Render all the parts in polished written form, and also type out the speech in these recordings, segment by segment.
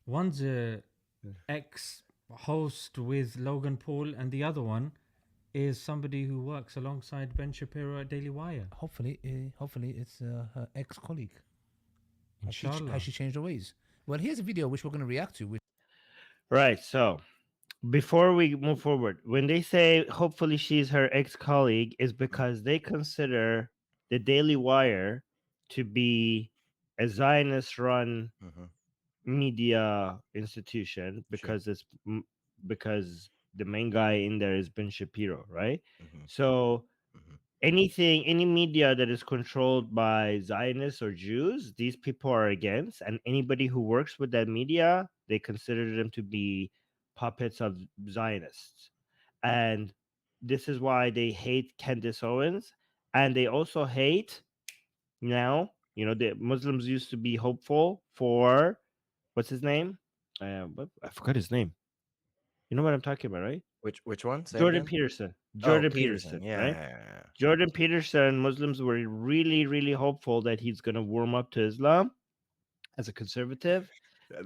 One's a ex-host with Logan Paul, and the other one is somebody who works alongside Ben Shapiro at Daily Wire. Hopefully it's her ex-colleague. Inshallah. Has she changed her ways? Well, here's a video which we're going to react to. Right. So before we move forward, when they say hopefully she's her ex-colleague, is because they consider the Daily Wire to be a Zionist-run media institution because because the main guy in there is Ben Shapiro, right? So any media that is controlled by Zionists or Jews, these people are against, and anybody who works with that media, they consider them to be puppets of Zionists. And this is why they hate Candace Owens, and they also hate now, the Muslims used to be hopeful for what's his name? I forgot his name. You know what I'm talking about, right? Which one? Say Jordan again? Peterson. Jordan Peterson, yeah, right? yeah. Jordan Peterson, Muslims were really, really hopeful that he's going to warm up to Islam as a conservative.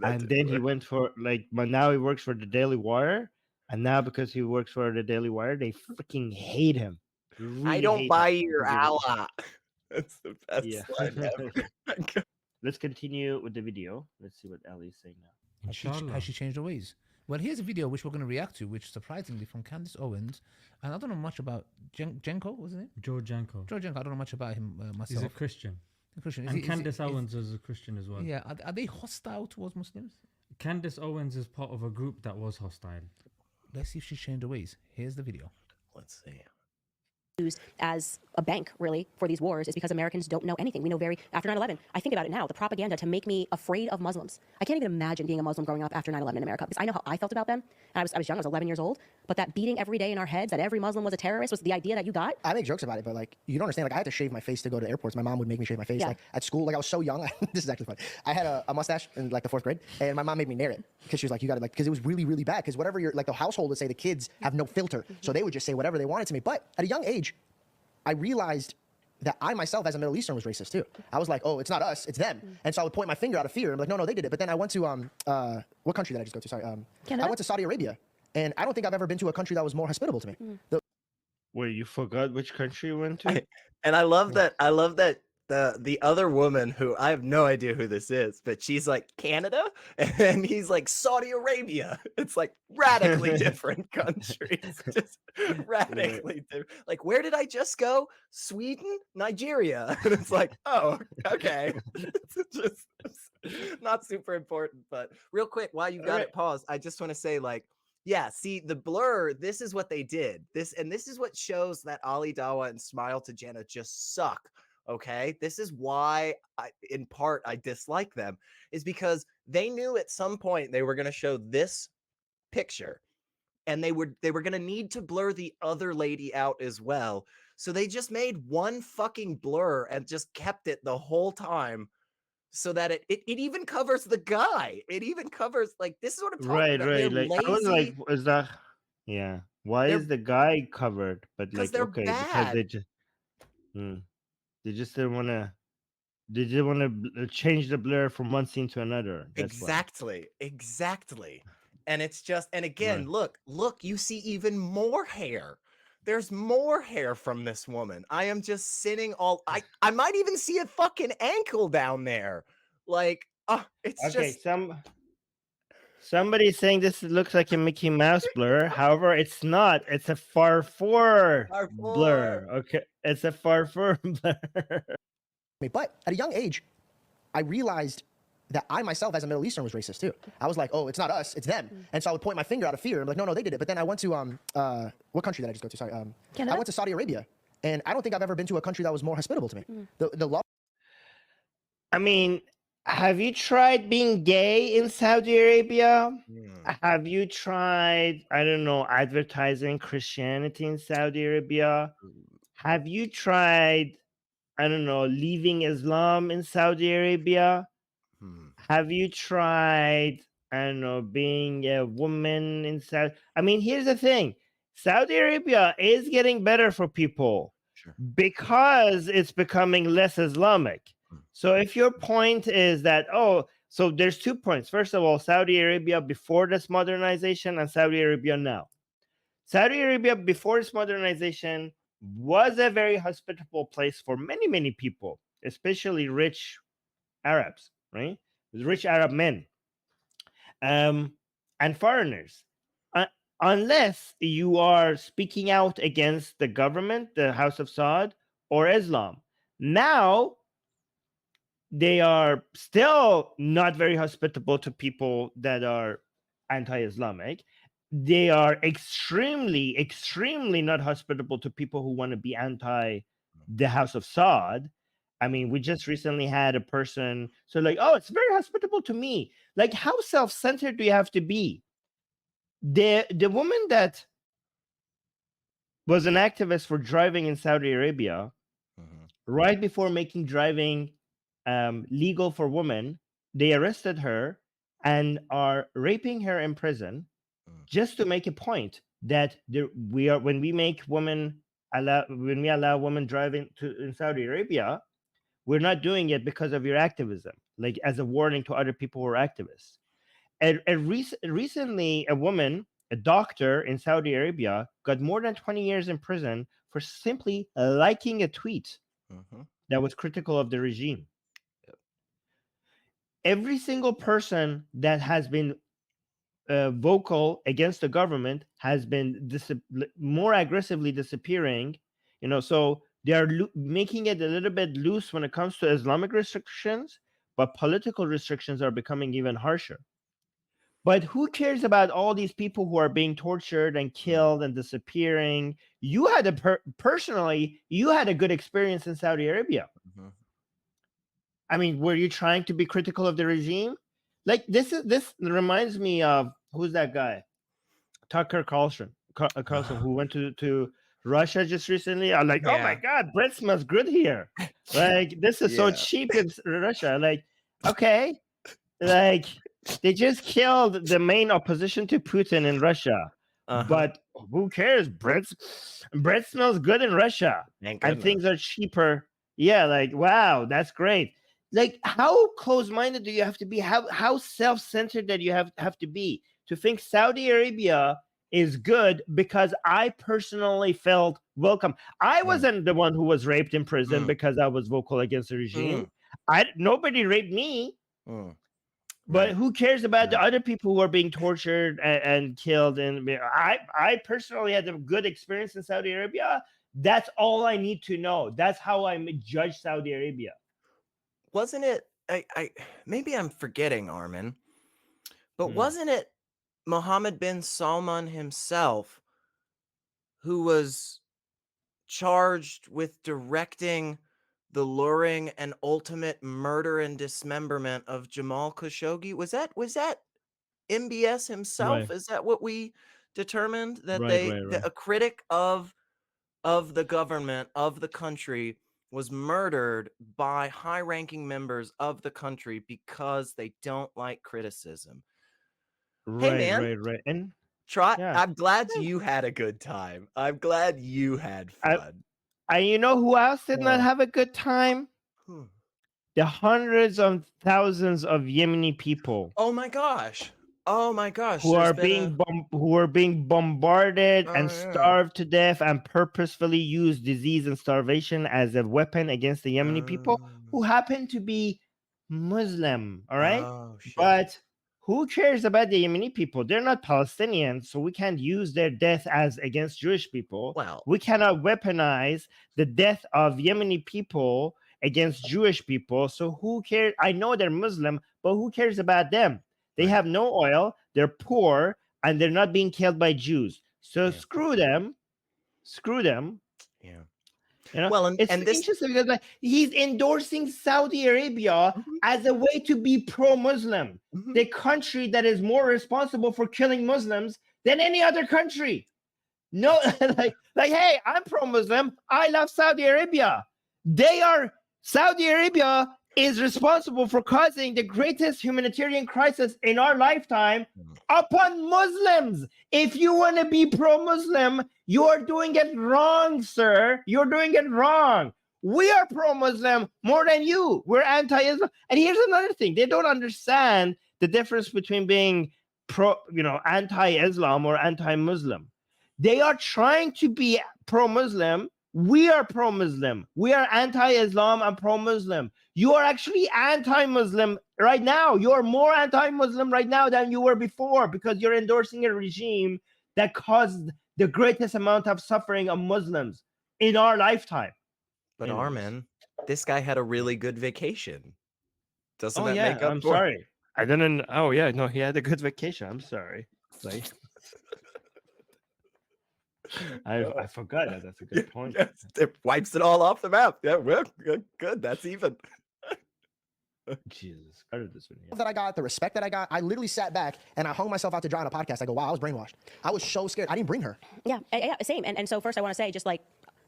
And then he went for, but now he works for the Daily Wire. And now because he works for the Daily Wire, they freaking hate him. Really I don't buy your ally. That's the best line ever. Let's continue with the video. Let's see what Ali's saying now. Inshallah. Has she changed her ways? Well, here's a video which we're going to react to, which surprisingly from Candace Owens. And I don't know much about Jenko, what's his name? George Janko. George Jenko, I don't know much about him myself. He's a Christian. And Candace Owens is a Christian as well. Yeah, are they hostile towards Muslims? Candace Owens is part of a group that was hostile. Let's see if she's changed her ways. Here's the video. Let's see. Used as a bank, really, for these wars is because Americans don't know anything. We know after 9/11, I think about it now, the propaganda to make me afraid of Muslims. I can't even imagine being a Muslim growing up after 9/11 in America, because I know how I felt about them. And I was young, I was 11 years old, but that beating every day in our heads that every Muslim was a terrorist was the idea that you got. I make jokes about it, but you don't understand. I had to shave my face to go to airports. My mom would make me shave my face. At school, I was so young. This is actually funny. I had a mustache in the 4th grade, and my mom made me nair it because she was like, you got to because it was really, really bad. Because whatever the household would say, the kids have no filter, so they would just say whatever they wanted to me. But at a young age, I realized that I myself, as a Middle Eastern, was racist too. I was like, oh, it's not us, it's them. And so I would point my finger out of fear. I'm like, no, they did it. But then I went to, what country did I just go to? Sorry. Canada? I went to Saudi Arabia. And I don't think I've ever been to a country that was more hospitable to me. Wait, you forgot which country you went to? And I love that the other woman, who I have no idea who this is, but she's like, Canada? And he's like, Saudi Arabia. It's like radically different countries. Just radically different. Like, where did I just go? Sweden? Nigeria? And it's like, oh, okay. It's just not super important. But real quick, while you got it paused, I just want to say, yeah, see, the blur, this is what they did. This is what shows that Ali Dawah and Smile to Jannah just suck. Okay, this is why in part I dislike them, is because they knew at some point they were going to show this picture, and they were going to need to blur the other lady out as well. So they just made one fucking blur and just kept it the whole time, so that it even covers the guy. It even covers, this is what I'm talking about. Right. They're I was lazy. like, is that? Yeah. Why is the guy covered? But because they're okay, bad. because they just. They just didn't want to. They didn't want to change the blur from one scene to another. That's exactly. And it's just, and again, look, you see even more hair. There's more hair from this woman. I am just sitting I might even see a fucking ankle down there. It's okay. just. Somebody's saying this looks like a Mickey Mouse blur. However, it's not. It's a far 4 blur. Okay, it's a far 4 blur. But at a young age, I realized that I myself, as a Middle Eastern, was racist too. I was like, oh, it's not us, it's them. And so I would point my finger out of fear. I'm like, no, they did it. But then I went to, what country did I just go to? Sorry. Canada? I went to Saudi Arabia. And I don't think I've ever been to a country that was more hospitable to me. The law. I mean, have you tried being gay in Saudi Arabia? Have you tried, I don't know, advertising Christianity in Saudi Arabia? Have you tried, I don't know, leaving Islam in Saudi Arabia? Have you tried, I don't know, being a woman in Saudi? I mean, here's the thing. Saudi Arabia is getting better for people because it's becoming less Islamic. So if your point is that, oh, So there's 2 points. First of all, Saudi Arabia before this modernization and Saudi Arabia now. Saudi Arabia before its modernization was a very hospitable place for many, many people, especially rich Arabs, right? Rich Arab men, and foreigners. Unless you are speaking out against the government, the House of Saud, or Islam. Now, they are still not very hospitable to people that are anti-Islamic. They are extremely, extremely not hospitable to people who want to be anti the House of Saud. I mean, we just recently had a person, so like, oh, it's very hospitable to me. Like, how self-centered do you have to be? The woman that was an activist for driving in Saudi Arabia, right before making driving legal for women, they arrested her and are raping her in prison, just to make a point that when we allow women driving in Saudi Arabia, we're not doing it because of your activism, like as a warning to other people who are activists. Recently, a doctor in Saudi Arabia, got more than 20 years in prison for simply liking a tweet that was critical of the regime. Every single person that has been vocal against the government has been more aggressively disappearing. So they are making it a little bit loose when it comes to Islamic restrictions, but political restrictions are becoming even harsher. But who cares about all these people who are being tortured and killed and disappearing? You had personally, you had a good experience in Saudi Arabia. I mean, were you trying to be critical of the regime? Like this reminds me of, who's that guy? Tucker Carlson, who went to Russia just recently. I'm like, oh my God, bread smells good here. Like, this is so cheap in Russia. Like, okay, like, they just killed the main opposition to Putin in Russia. But who cares? Bread smells good in Russia. And things are cheaper. Yeah, like, wow, that's great. Like, how close-minded do you have to be? How self-centered that you have to be to think Saudi Arabia is good because I personally felt welcome. I wasn't the one who was raped in prison because I was vocal against the regime. Nobody raped me. But who cares about the other people who are being tortured and killed? And I personally had a good experience in Saudi Arabia. That's all I need to know. That's how I judge Saudi Arabia. Wasn't it? I maybe I'm forgetting, Armin, but wasn't it Mohammed bin Salman himself who was charged with directing the luring and ultimate murder and dismemberment of Jamal Khashoggi? Was that MBS himself? Right. Is that what we determined, that Right. a critic of the government of the country was murdered by high-ranking members of the country because they don't like criticism? Hey, man. Right. And Trot, yeah. I'm glad you had a good time. I'm glad you had fun. You know who else did not have a good time? The hundreds of thousands of Yemeni people. Oh my gosh. Who are being bombarded and starved to death and purposefully use disease and starvation as a weapon against the Yemeni people who happen to be Muslim. All right. But who cares about the Yemeni people? They're not Palestinians, so we can't use their death as against Jewish people. Well, we cannot weaponize the death of Yemeni people against Jewish people. So who cares? I know they're Muslim, but who cares about them? They have no oil, they're poor, and they're not being killed by Jews. So screw them. Yeah. Well, it's interesting because like, he's endorsing Saudi Arabia as a way to be pro-Muslim, the country that is more responsible for killing Muslims than any other country. No, like, hey, I'm pro-Muslim. I love Saudi Arabia. Saudi Arabia is responsible for causing the greatest humanitarian crisis in our lifetime upon Muslims. If you want to be pro-Muslim, you are doing it wrong, sir. You're doing it wrong. We are pro-Muslim more than you. We're anti-Islam. And here's another thing. They don't understand the difference between being anti-Islam or anti-Muslim. They are trying to be pro-Muslim. We are pro-Muslim. We are anti-Islam and pro-Muslim. You are actually anti-Muslim right now. You are more anti-Muslim right now than you were before, because you're endorsing a regime that caused the greatest amount of suffering of Muslims in our lifetime. But Anyways. Armin, this guy had a really good vacation. Doesn't Oh that yeah, make up I'm for it? sorry. I didn't. Oh yeah, no, he had a good vacation. I'm sorry. Like, I forgot that. That's a good point. Yes, it wipes it all off the map. Yeah, well, good. That's even. Jesus, started this video. That I got, the respect that I got, I literally sat back and I hung myself out to dry on a podcast. I go, wow, I was brainwashed. I was so scared. I didn't bring her. Yeah, same. And so first I want to say, just like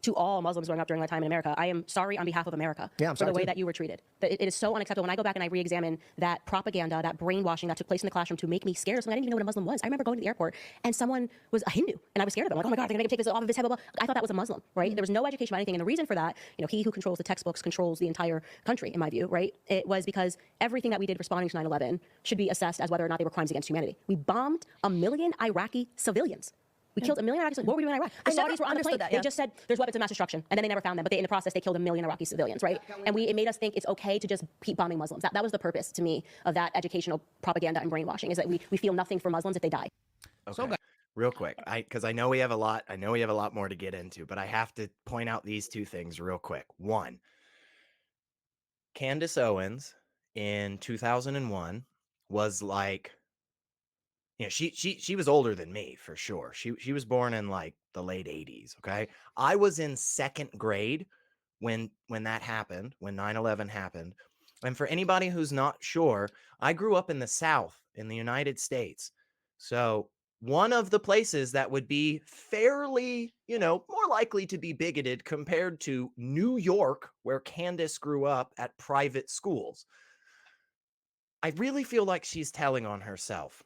to all Muslims growing up during my time in America, I am sorry on behalf of America I'm for the sorry way too. that you were treated. That it is so unacceptable. When I go back and I re-examine that propaganda, that brainwashing that took place in the classroom to make me scared of someone, I didn't even know what a Muslim was. I remember going to the airport and someone was a Hindu and I was scared of them. Like, oh my God, they're gonna make him take this off of his head, blah, blah. I thought that was a Muslim, right? There was no education about anything. And the reason for that, he who controls the textbooks controls the entire country, in my view, right? It was because everything that we did responding to 9/11 should be assessed as whether or not they were crimes against humanity. We bombed 1 million Iraqi civilians. We killed 1 million Iraqis. What were we doing in Iraq? The Saudis were on the plane. that, They just said there's weapons of mass destruction, and then they never found them. But in the process, they killed 1 million Iraqi civilians, right? And it made us think it's okay to just keep bombing Muslims. That was the purpose to me of that educational propaganda and brainwashing, is that we feel nothing for Muslims if they die. Okay. So, guys, Real quick, because I know we have a lot. I know we have a lot more to get into, but I have to point out these two things real quick. One, Candace Owens in 2001 was like, she was older than me for sure. She was born in like the late 80s. Okay, I was in second grade when that happened, when 9/11 happened. And for anybody who's not sure, I grew up in the South in the United States. So one of the places that would be fairly, more likely to be bigoted compared to New York, where Candace grew up at private schools. I really feel like she's telling on herself,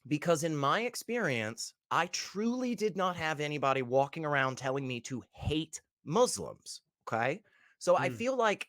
because in my experience, I truly did not have anybody walking around telling me to hate Muslims. Okay. So I feel like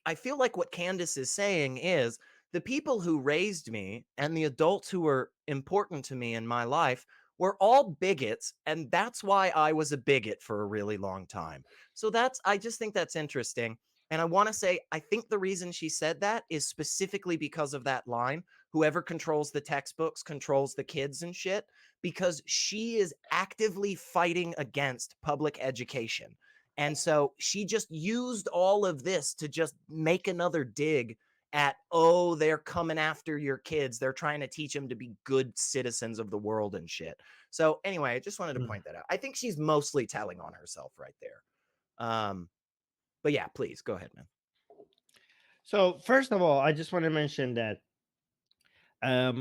what Candace is saying is the people who raised me and the adults who were important to me in my life were all bigots, and that's why I was a bigot for a really long time. So I just think that's interesting. And I want to say, I think the reason she said that is specifically because of that line, whoever controls the textbooks controls the kids and shit, because she is actively fighting against public education. And so she just used all of this to just make another dig at, oh, they're coming after your kids. They're trying to teach them to be good citizens of the world and shit. So anyway, I just wanted to point that out. I think she's mostly telling on herself right there. But yeah, please go ahead, man. So first of all, I just want to mention that a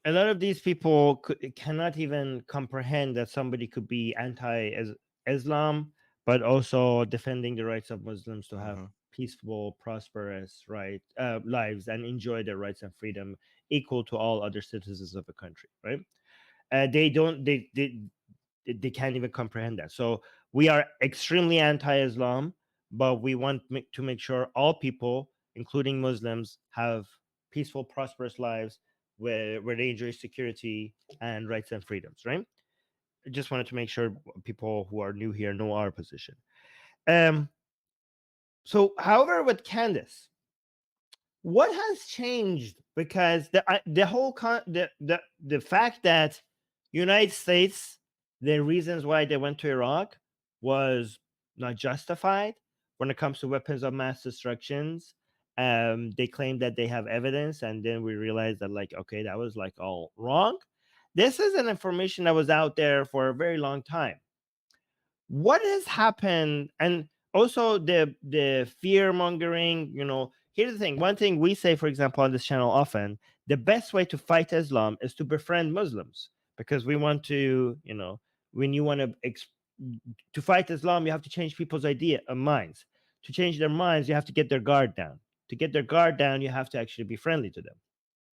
lot of these people cannot even comprehend that somebody could be anti-Islam, but also defending the rights of Muslims to have peaceful, prosperous lives and enjoy their rights and freedom equal to all other citizens of the country. Right? They can't even comprehend that. So we are extremely anti-Islam, but we want to make sure all people, including Muslims, have peaceful, prosperous lives where they enjoy security and rights and freedoms, right? I just wanted to make sure people who are new here know our position. So, however, with Candace, what has changed? Because the whole the fact that United States, the reasons why they went to Iraq was not justified when it comes to weapons of mass destructions. They claim that they have evidence, and then we realized that, like, okay, that was like all wrong. This is an information that was out there for a very long time. What has happened? And also the fear mongering, here's the thing. One thing we say, for example, on this channel often, the best way to fight Islam is to befriend Muslims, because we want to, when you want to fight Islam, you have to change people's minds. To change their minds, you have to get their guard down. To get their guard down, you have to actually be friendly to them.